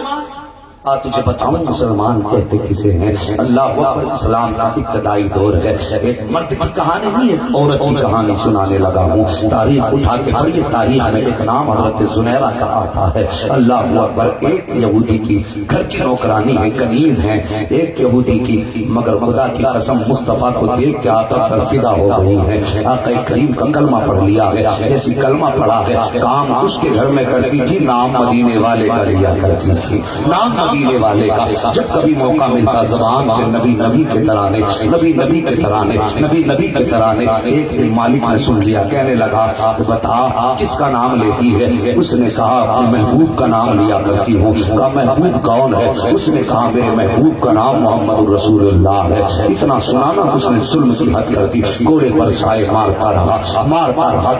تجھے بتاؤں مسلمان کہتے کسے ہیں؟ اللہ اکبر. اسلام کا ابتدائی دور ہے, ایک مرد کی کہانی نہیں ایک عورت کی کہانی سنانے لگا ہوں. تاریخ اٹھا کے پڑھیے, تاریخ میں ایک نام حضرت زنیرہ کا آتا ہے. اللہ اکبر. ایک یہودی کی گھر کی نوکرانی ہے, کنیز ہیں ایک یہودی کی, مگر خدا کی قسم مصطفیٰ کو دیکھ کے آقا پر فدا ہو گئی ہے. آقا کریم کا کلمہ پڑھ لیا ہے, جیسی کلمہ پڑھا ہے کام اس کے گھر میں کرتی تھی, نام مدینے والے کا لیا کرتی تھی. نام مدینے والے کا جب کبھی موقع ملتا زبان پہ نبی نبی کے ترانے، نبی نبی کے ترانے، نبی نبی کے ترانے۔ ایک دن مالک نے سن لیا، کہنے لگا بتا کس کا نام لیتی ہے؟ اس نے کہا اپنے محبوب کا نام لیا کرتی ہوں۔ کہا محبوب کون ہے؟ اس نے کہا میرے محبوب کا نام محمد رسول اللہ ہے۔ اتنا سنانا اس نے ظلم کی حد کر دی، گھوڑے پر سائے مارتا رہا،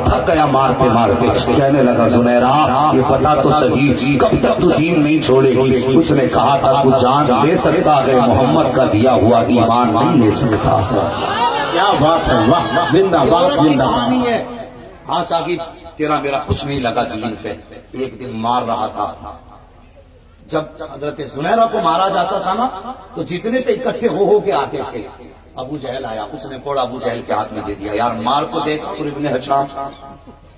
تھک گیا مارتے مارتے۔ کہنے لگا زنیرہ یہ پتا تو صحیح کب تک تو دین نہیں چھوڑے گی؟ اس نے کہا تھا تو جان لے سکتا ہے، محمد کا دیا ہوا ایمان نہیں لے سکتا۔ کیا بات ہے، واہ، زندہ باد زندہ باد۔ کہانی ہے۔ ہاں صاحب تیرا میرا کچھ نہیں لگا دین پہ۔ ایک دن مار رہا تھا، جب حضرت زنیرہ کو مارا جاتا تھا نا تو جتنے تھے اکٹھے ہو کے آتے تھے۔ ابو جہل آیا، اس نے کوڑا ابو جہل کے ہاتھ میں دے دیا، یار مار کو دیکھ اور ابن حشام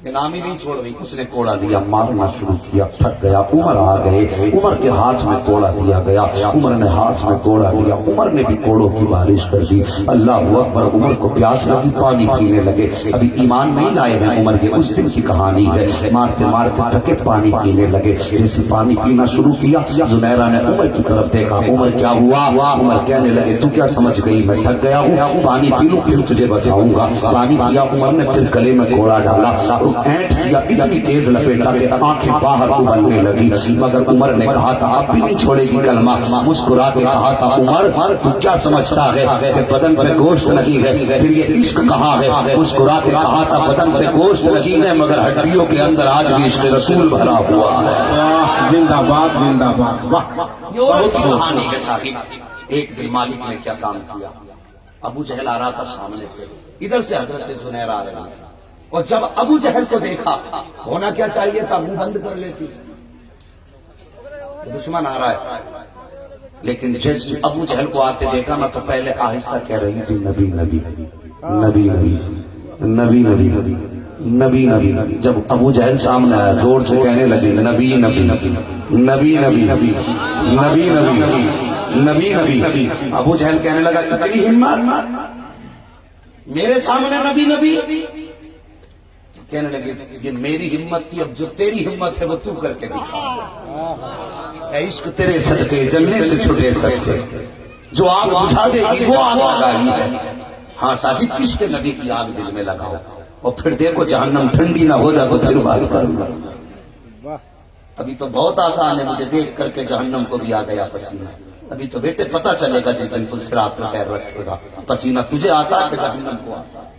نام ہی نہیں چھوڑ رہی۔ اس نے کوڑا لیا، مارنا شروع کیا، تھک گیا۔ عمر آ گئے، عمر کے ہاتھ میں کوڑا دیا گیا، عمر نے ہاتھ میں کوڑا لیا، عمر نے بھی کوڑوں کی بارش کر دی۔ اللہ اکبر، عمر کو پیاس لگی، پانی پینے لگے۔ ابھی ایمان نہیں لائے ہیں عمر کے، اس دن کی کہانی ہے۔ مارتے مارتے تھکے پانی پینے لگے، جیسے پانی پینا شروع کیا زنیرہ نے عمر کی طرف دیکھا۔ عمر کیا ہوا؟ عمر کہنے لگے تو کیا سمجھ گئی میں تھک گیا ہوں؟ پانی پی لوں پھر تجھے بتاؤں گا۔ پانی پیا عمر نے، پھر گلے میں کوڑا ڈالا، اینٹ کیا، اتنی تیز لپیٹا کہ آنکھیں باہر ابلنے لگی۔ مگر عمر نے کہا تھا اب بھی نہیں چھوڑے گی کلمہ۔ مسکرا کے کہا تھا عمر تو کیا سمجھتا ہے کہ بدن پہ گوشت نہیں ہے؟ پھر یہ عشق کہاں ہے؟ مسکرا کے کہا تھا بدن پہ گوشت نہیں ہے مگر ہڈیوں کے اندر آج بھی عشق رسول بھرا ہوا ہے۔ واہ، زندہ باد زندہ باد، واہ۔ یہ اور کی کہانی ہے صاحب۔ ایک دن مالک نے کیا کام کیا، ابو جہل آ رہا تھا سامنے سے، ادھر سے حضرت زنیرہ آ رہا تھا، اور جب ابو جہل کو دیکھا ہونا کیا چاہیے تھا، منہ بند کر لیتی، دشمن آ رہا ہے، لیکن جیسے ابو جہل کو آتے دیکھا نا تو پہلے آہستہ کہہ رہی تھی نبی نبی نبی نبی نبی نبی نبی نبی۔ جب ابو جہل سامنے آیا زور سے کہنے لگی نبی نبی نبی نبی نبی نبی نبی نبی نبی۔ ابو جہل کہنے لگا اتنی ہمت میرے سامنے نبی نبی؟ کہنے لگے یہ میری ہمت تھی، اب جو تیری ہمت ہے وہ تو کر کے دکھا۔ اے عشق تیرے صدقے جلنے سے چھٹے سکتے، جو آگ بجھا دے گی وہ آگ لگائی ہے۔ ہاں صاحب عشق نبی کی آگ دل میں لگاؤ، اور پھر دیکھو جہنم ٹھنڈی نہ ہو جائے تو پھر بات کروں گا۔ ابھی تو بہت آسان ہے، مجھے دیکھ کر کے جہنم کو بھی آ گیا پسینہ۔ ابھی تو بیٹے پتہ چلے گا جس دن صراط پہ پیر رکھے گا، پسینہ تجھے آتا ہے کہ جہنم کو آتا ہے۔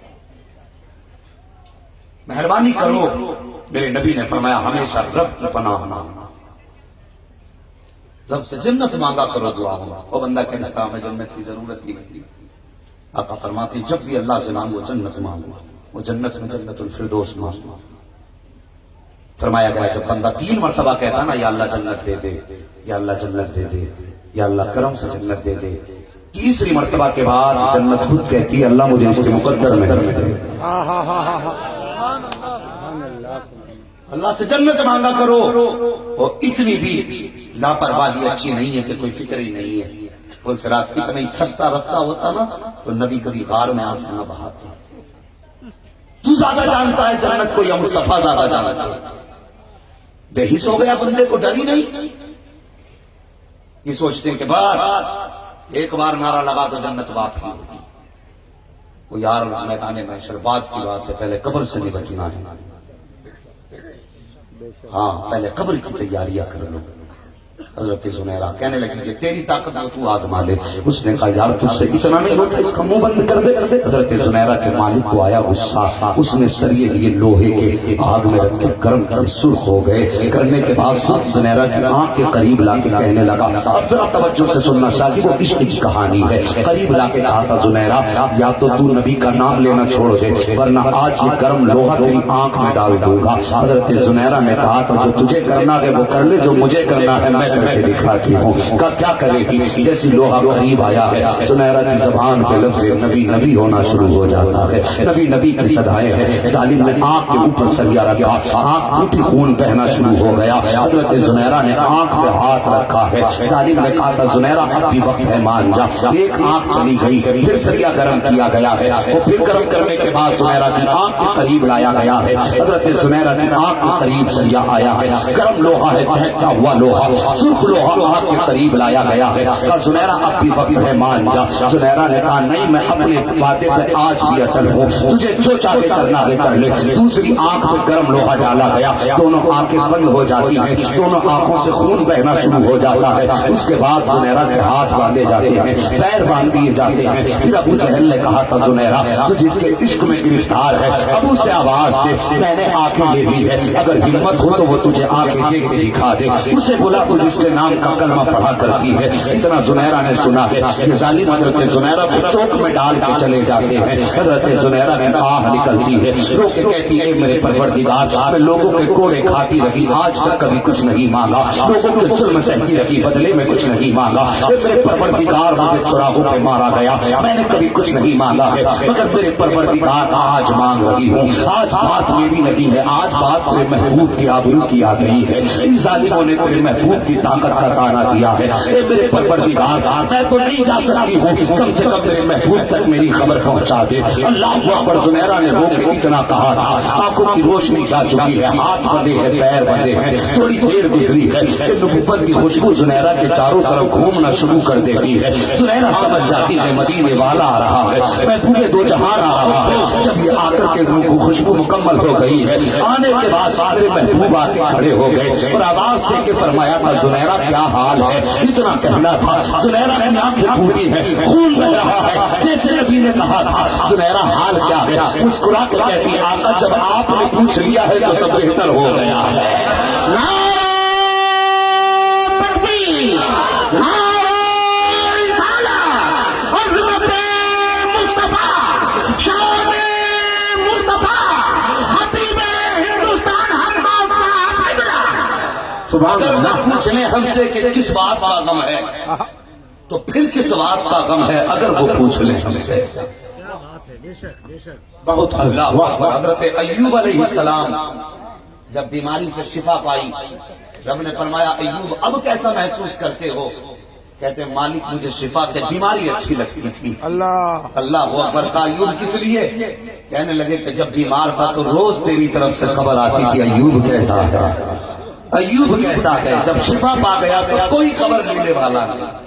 مہربانی کرو، میرے نبی نے فرمایا ہمیشہ رب کی پناہ مانگنا، رب سے جنت مانگا کرو، دعا مانگا۔ وہ بندہ کہتا تھا ہمیں جنت کی ضرورت ہی نہیں۔ آقا فرماتے جب بھی اللہ سے مانگو جنت مانگو، وہ جنت میں جنت الفردوس مانگو۔ فرمایا گیا جب بندہ 3 مرتبہ کہتا نا یا اللہ جنت دے دے، یا اللہ جنت دے دے، یا اللہ کرم سے جنت دے دے، تیسری مرتبہ کے بعد جنت خود کہتی ہے اللہ مجھے اس کے مقدر میں دے۔ اللہ سے جنت مانگا کرو، اور اتنی بھی لاپرواہی اچھی نہیں ہے کہ کوئی فکر ہی نہیں ہے۔ پل صراط اتنا ہی سستا رستہ ہوتا نا تو نبی کبھی غار میں آنسو نہ بہاتے۔ تو زیادہ جانتا ہے جنت کو یا مصطفیٰ زیادہ جانتا ہے؟ بے حس ہو گیا بندے کو، ڈر ہی نہیں۔ یہ سوچتے ہیں کہ بس ایک بار نعرہ لگا تو جنت واقعی ہوگی۔ وہ یار میدان محشر بعد کی بات ہے، پہلے قبر سے نہیں بچنا ہے۔ ہاں پہلے قبر کی تیاریاں کر لو۔ حضرت زنیرہ کہنے لگی کہ تیری طاقت کو تو آزما لے۔ اس نے کہا یار تجھ سے اتنا نہیں ہوتا، اس کا منہ بند کر دے۔ حضرت زنیرہ کے مالک کو آیا غصہ، اس نے سریے لیے لوہے کے آگ میں رکھ کے گرم کر سرخ ہو گئے۔ کرنے کے بعد زنیرہ کی آنکھ کے قریب لا کے کہنے لگا، اب ذرا توجہ سے سننا شاہد، وہ عشق کی کہانی ہے۔ قریب لا کے کہا تھا زنیرہ یا تو نبی کا نام لینا چھوڑ دے ورنہ آج یہ گرم لوہا تیری آنکھ میں ڈال دوں گا۔ حضرت زنیرہ نے کہا تھا جو تجھے کرنا ہے وہ کر لے، جو مجھے کرنا ہے میں کر کے دکھاتی ہوں۔ کیا کرے گی؟ جیسی لوہا قریب آیا ہے زنیرہ کی زبان پہ لفظ نبی نبی ہونا شروع ہو جاتا ہے۔ نبی نبی کی صدائیں ہیں۔ ظالم نے آنکھ کے اوپر سریا رکھا، آنکھ ٹوٹی، خون بہنا شروع ہو گیا۔ حضرت زنیرہ نے آنکھ پہ ہاتھ رکھا ہے۔ ظالم نے کہا تھا زنیرہ اب بھی وقت ہے مان جا۔ ایک آنکھ چلی گئی ہے، پھر سریا گرم کیا گیا ہے، اور پھر گرم کرنے کے بعد زنیرہ کی آنکھ کے قریب لایا گیا ہے۔ حضرت زنیرہ کی آنکھ کے قریب سریا آیا ہے، گرم لوہا ہے، دہتا ہوا لوہا، سرخ سرخ لوہا آگ کے قریب لایا گیا ہے. کہا زنیرہ اب بھی وقت ہے مان جا. زنیرہ نے کہا نہیں میں اپنے وعدے پہ آج بھی اٹل ہوں, تجھے جو چاہے کرنا ہے کر لے. دوسری آنکھ پہ گرم لوہا ڈالا گیا, دونوں آنکھیں بند ہو جاتی ہیں, دونوں آنکھوں سے خون بہنا شروع ہو جاتا ہے. اس کے بعد زنیرہ کے ہاتھ باندھے جاتے ہیں, پیر باندھ دیے جاتے ہیں. پھر ابو جہل نے کہا تھا زنیرہ تو جس کے عشق میں گرفتار ہے ابو سے آواز دے, میں نے آنکھیں لے لی ہے, اگر ہمت ہو تو وہ تجھے آنکھیں دے کے دکھا دے. اسے بلا تو جس کے نام کا کلمہ پڑھا کرتی ہے. اتنا زنیرہ نے سنا ہے. یہ ظالم حضرت زنیرہ کو چوک میں ڈال کے چلے جاتے ہیں. حضرت زنیرہ کی آہ نکلتی ہے, رو کے کہتی ہے میرے پروردگار میں لوگوں کے کوڑے کھاتی رہی, آج تک کبھی کچھ نہیں مانگا, لوگوں کے ظلم سہتی رہی, بدلے میں کچھ نہیں مانگا. میرے پروردگار مجھے چوراہوں پہ مارا گیا, میں نے کبھی کچھ نہیں مانگا ہے, مگر میرے پروردگار آج مانگ رہی ہوں. آج بات میری نہیں ہے, آج بات تیرے محبوب کی آبرو کی آ گئی ہے. ان ظالموں نے تیرے محبوب کی طاقت کا تانا دیا ہے. اے میرے پروردگار میں تو نہیں جا سکتی ہوں, کم سے کم میرے محبوب تک میری خبر پہنچا دے. اللہ اکبر. زنیرہ نے رو کے اتنا کہا تھا, آنکھوں کی روشنی جا چکی ہے, ہاتھ بندے ہیں, پیر بندے ہیں. تھوڑی دیر گزری ہے کہ نبوت کی خوشبو زنیرہ کے چاروں طرف گھومنا شروع کر دیتی ہے. زنیرہ سمجھ جاتی ہے مدینے والا آ رہا ہے, محبوب دو جہان آ رہا ہے. جب یہ آ کر کے خوشبو مکمل ہو گئی ہے, آنے کے بعد سارے محبوب آ کے کھڑے ہو گئے اور آواز دے کے فرمایا تھا زنیرہ کیا حال ہے. اتنا کہنا تھا, زنیرہ کی آنکھیں پھوٹی ہیں, خون بہ رہا ہے, جیسے نبی نے کہا تھا. زنیرہ حال کیا ہے, مسکرا کے کہتی آقا جب آپ نے پوچھ لیا ہے تو سب بہتر ہو گیا ہے. اگر وہ پوچھ لیں ہم سے کہ کس بات کا غم ہے تو پھر کس بات کا غم ہے, اگر وہ پوچھ لیں ہم سے. بہت اللہ اکبر. حضرت ایوب علیہ السلام جب بیماری سے شفا پائی, رب نے فرمایا ایوب اب کیسا محسوس کرتے ہو؟ کہتے ہیں مالک مجھے شفا سے بیماری اچھی لگتی تھی. اللہ اکبر. کا ایوب کس لیے؟ کہنے لگے کہ جب بیمار تھا تو روز تیری طرف سے خبر آتی تھی ایوب کیسا ہے, ایوب کیسا ہے. جب شفا پا گیا تو کوئی خبر لینے والا نہیں.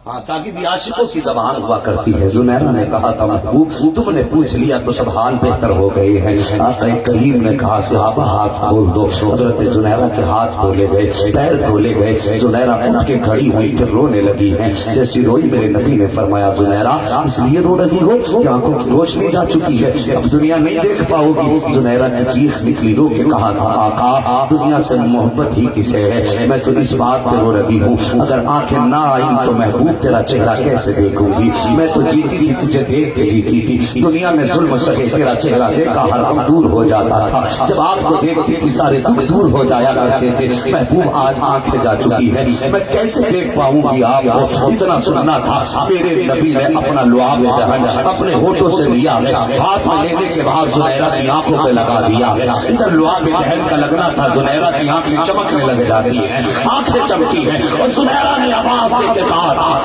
ہاں ساقب عاشقوں کی زبان ہوا کرتی ہے. زنیرہ نے کہا تھا محبوب تم نے پوچھ لیا تو سب حال بہتر ہو گئے ہیں. آقا کریم نے کہا صحابہ ہاتھ کھول دو. حضرت زنیرہ کے ہاتھ کھولے گئے, پیر کھولے گئے. زنیرہ اٹھ کے کھڑی ہوئی پھر رونے لگی ہیں. جیسی روئی میرے نبی نے فرمایا زنیرہ اس لیے رو رہی ہو کہ آنکھوں کی روشنی جا چکی ہے, اب دنیا نہیں دیکھ پاؤ گی. زنیرہ کی چیخ نکلی, رو کے کہا تھا آقا دنیا سے محبت ہی کسے ہے, میں تو اس بات پہ رو رہی ہوں. اگر آنکھیں نہ آئی تو محبوب تیرا چہرہ کیسے دیکھوں گی؟ میں تو جیتی تھی تجھے دیکھ کے جیتی تھی. دنیا میں ظلم سہے تیرا چہرہ دیکھا ہر غم دور ہو جاتا تھا. جب آپ کو دیکھتی تھی سارے دکھ دور ہو جایا کرتے تھے. محبوب آج آنکھیں جا چکی ہے, میں کیسے دیکھ پاؤں گی آپ کو؟ اتنا سننا تھا. میرے نبی نے اپنا لعاب دہن اپنے ہونٹوں سے لیا ہے, ہاتھ میں لینے کے بعد زنیرہ کی آنکھوں پہ لگا دیا ہے. ادھر لعاب دہن کا لگنا تھا, زنیرہ کی آنکھیں چمکنے لگ جاتی ہیں, آنکھیں چمکی ہیں. اور زنیرہ نے آواز دے کے کہا تھا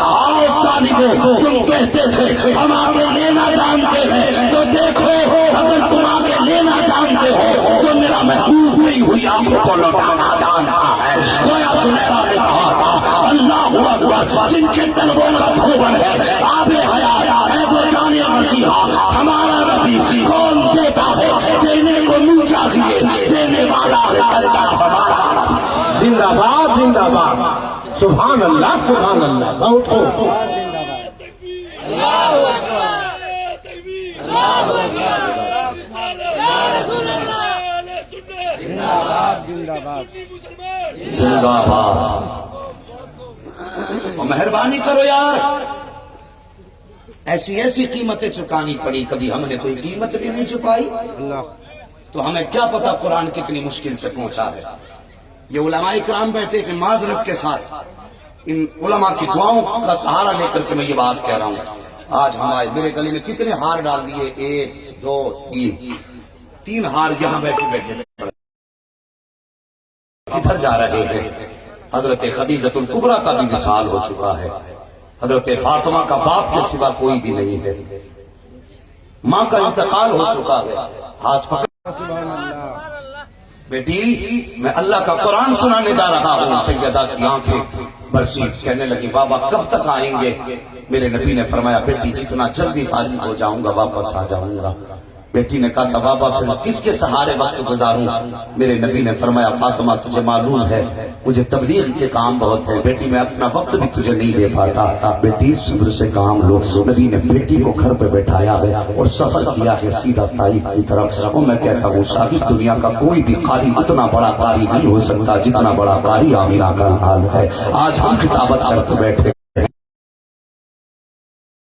تم کہتے تھے ہم آگے لینا جانتے ہیں, تو دیکھو اگر تم آگے لینا جانتے ہو تو میرا محبوب نہیں ہوئی آنکھوں کو لوٹانا جانتا ہے. گویا زنیرہ نے کہا تھا اللہ اکبر. جن کے طلبوں کا دھوبن ہے آب حیات ہے وہ جانے مسیحا ہمارا نبی. کون دیتا ہے دینے کو منہ چاہیے, دینے والا ہے اللہ ہمارا. زندہ باد زندہ باد. سبحان اللہ سبحان اللہ. بہت خوب. زندہ باد. مہربانی کرو یار, ایسی ایسی قیمتیں چکانی پڑی, کبھی ہم نے کوئی قیمت بھی نہیں چکائی. تو ہمیں کیا پتا قرآن کتنی مشکل سے پہنچا ہے. یہ علماء کرام بیٹھے کہ معذرت کے ساتھ ان علماء کی دعاؤں کا سہارا لے کر کے میں یہ بات کہہ رہا ہوں. آج ہمارے میرے گلے میں کتنے ہار ڈال دیے, 1 2 3 ہار یہاں بیٹھے بیٹھے کدھر جا رہے ہیں. حضرت خدیجۃ الکبریٰ کا بھی وصال ہو چکا ہے. حضرت فاطمہ کا باپ کے سوا کوئی بھی نہیں ہے. ماں کا انتقال ہو چکا ہے. ہاتھ پکڑ بیٹی میں اللہ کا قرآن سنانے جا رہا ہوں. سیدہ کی آنکھیں برسی، کہنے لگی بابا کب تک آئیں گے؟ میرے نبی نے فرمایا بیٹی جتنا جلدی فارغ ہو جاؤں گا واپس آ جاؤں گا. بیٹی نے کہا تھا بابا پھر کس کے سہارے وقت گزاروں؟ میرے نبی نے فرمایا فاطمہ تجھے معلوم ہے مجھے تبلیغ کے کام بہت ہے بیٹی، میں اپنا وقت بھی تجھے نہیں دے پاتا. بیٹی صبر سے کام لو. نبی نے بیٹی کو گھر پہ بٹھایا ہے اور سفر کیا ہے سیدھا طائف کی طرف. اور میں کہتا ہوں شاہد دنیا کا کوئی بھی قاری اتنا بڑا قاری نہیں ہو سکتا جتنا بڑا قاری آمینہ کا حال ہے. آج ہم خطابت کرتے بیٹھے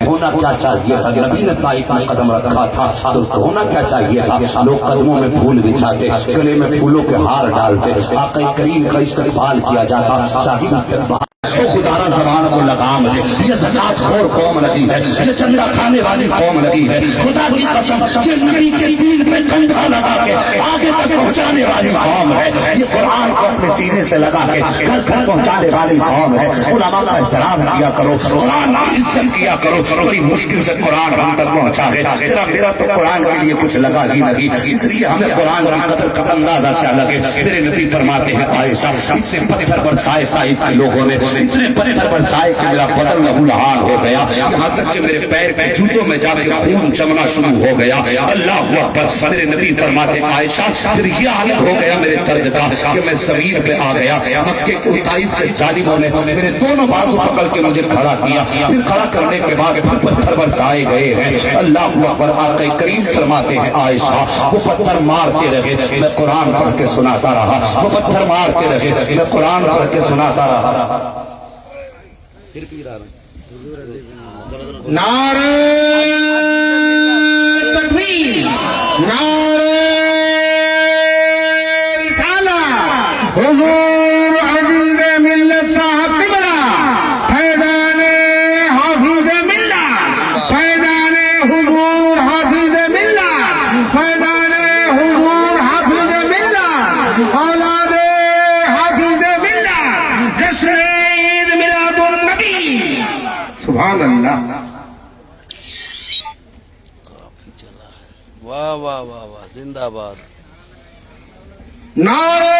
ہونا کیا چاہیے تھا؟ نبی نے طائف میں قدم رکھا تھا تو ہونا کیا چاہیے تھا؟ لوگ قدموں میں پھول بچھاتے، گلے میں پھولوں کے ہار ڈالتے، آقا کریم کا استقبال کیا جاتا. شاہد استقبال خدا زبان کو لگام ہے. یہ زکات خور قوم نہیں ہے، یہ چندہ کھانے والی قوم نہیں ہے. خدا کی قسم یہ نبی کے دین پہ کندھا لگا کے آگے تک پہنچانے والی قوم ہے. یہ قرآن کو اپنے سینے سے لگا کے گھر گھر پہنچانے والی قوم ہے. علماء کا احترام کیا کرو، قرآن کی عزت کیا کرو. بڑی مشکل سے قرآن ہم تک پہنچا ہے. میرا تو قرآن کے لیے کچھ لگا ہی نہیں، اس لیے ہمیں قرآن کی قدر کا اندازہ کیا لگے. میرے نبی فرماتے ہیں عائشہ اتنے پتھر برسائے طائف کے لوگوں نے، اتنے پتھر برسائے کہ میرا بدن لہولہان ہو گیا، یہاں تک کہ میرے پیر کے جوتوں میں جا کے خون جمنا شروع ہو گیا. اللہ اکبر. میرے نبی فرماتے ہیں عائشہ پھر یہ حالت ہو گیا میرے درد کا کہ میں زمین پہ آ گیا. مکے کے طائف کے ظالموں نے میرے دونوں بازو پکڑ کے مجھے کھڑا کیا، پھر کھڑا کرنے کے بعد پتھر برسائے گئے ہیں. اللہ اکبر. آقا کریم فرماتے ہیں عائشہ وہ پتھر مارتے رہے، میں قرآن پڑھ کے سناتا رہا. وہ پتھر مارتے رہے، میں قرآن پڑھ کے سناتا رہا. نعرہ تکبیر، نعرہ رسالت، حضور عزیز ملت صاحب قبلہ، فیضان حافظ ملت، فیضان حضور حافظ ملت، فیضان حضور حافظ ملت، اولاد حافظ ملت، جشن عید میلاد النبی. سبحان اللہ. واہ واہ واہ واہ، زندہ باد. نعرہ